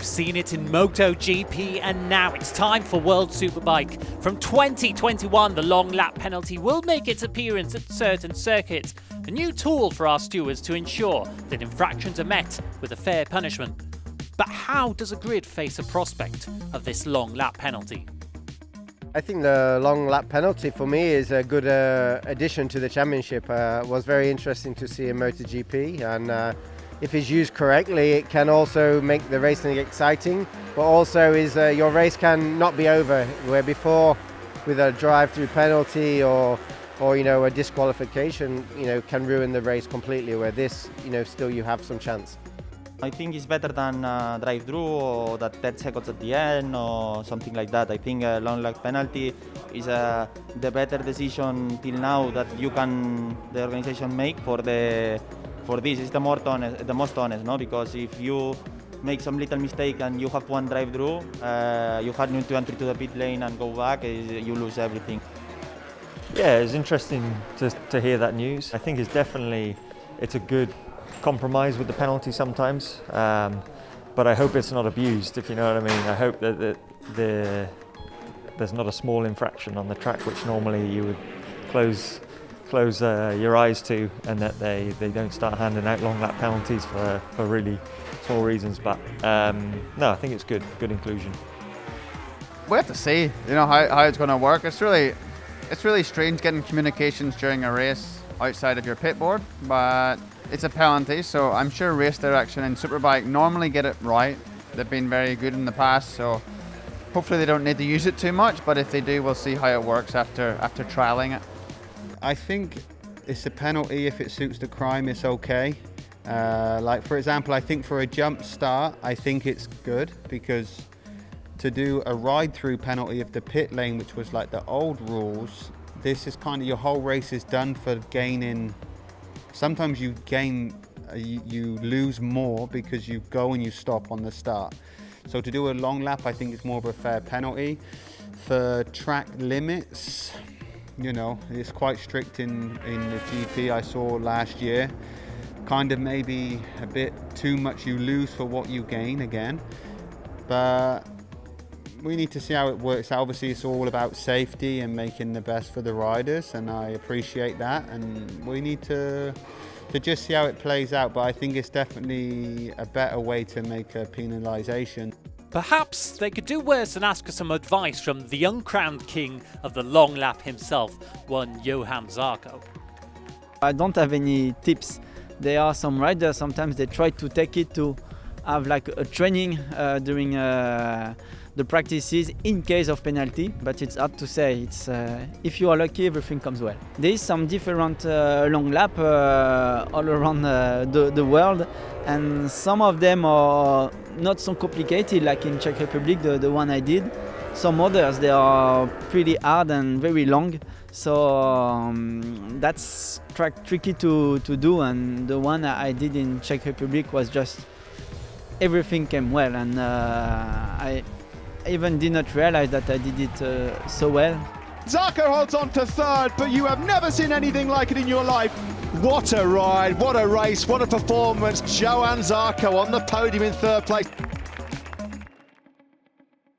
We've seen it in MotoGP, and now it's time for World Superbike. From 2021, the long lap penalty will make its appearance at certain circuits, a new tool for our stewards to ensure that infractions are met with a fair punishment. But how does a grid face a prospect of this long lap penalty? I think the long lap penalty for me is a good addition to the championship. Was very interesting to see in MotoGP, and if it's used correctly, it can also make the racing exciting, but also your race can not be over, where before with a drive-through penalty or a disqualification, can ruin the race completely, where this, still you have some chance. I think it's better than drive-through or that 30 seconds at the end or something like that. I think a long lap penalty is the better decision till now that the organization make for this. It's the most honest, no? Because if you make some little mistake and you have one drive-through, you have to enter to the pit lane and go back, you lose everything. Yeah, it's interesting to hear that news. I think it's a good compromise with the penalty sometimes, but I hope it's not abused, if you know what I mean. I hope that there's not a small infraction on the track which normally you would close your eyes to, and that they don't start handing out long lap penalties for really small reasons. But no, I think it's good inclusion. We have to see, how it's going to work. It's really strange getting communications during a race outside of your pit board, but it's a penalty, so I'm sure Race Direction and Superbike normally get it right. They've been very good in the past, so hopefully they don't need to use it too much, but if they do, we'll see how it works after trialing it. I think it's a penalty. If it suits the crime, it's okay. Like for example, I think for a jump start, I think it's good, because to do a ride-through penalty of the pit lane, which was like the old rules, this is kind of your whole race is done for gaining. Sometimes you lose more because you go and you stop on the start. So to do a long lap, I think it's more of a fair penalty. For track limits, it's quite strict in the GP I saw last year. Kind of maybe a bit too much you lose for what you gain again. But we need to see how it works. Obviously, it's all about safety and making the best for the riders, and I appreciate that. And we need to just see how it plays out. But I think it's definitely a better way to make a penalisation. Perhaps they could do worse than ask for some advice from the uncrowned king of the long lap himself, one Johan Zarco. I don't have any tips. There are some riders, sometimes they try to take it to have like a training during the practices in case of penalty, but it's hard to say. It's if you are lucky, everything comes well. There is some different long lap all around the world, and some of them are not so complicated, like in Czech Republic, the one I did. Some others, they are pretty hard and very long, so that's tricky to do, and the one I did in Czech Republic was just everything came well, and I even did not realize that I did it so well. Zarco holds on to third, but you have never seen anything like it in your life. What a ride, what a race, what a performance. Johan Zarco on the podium in third place.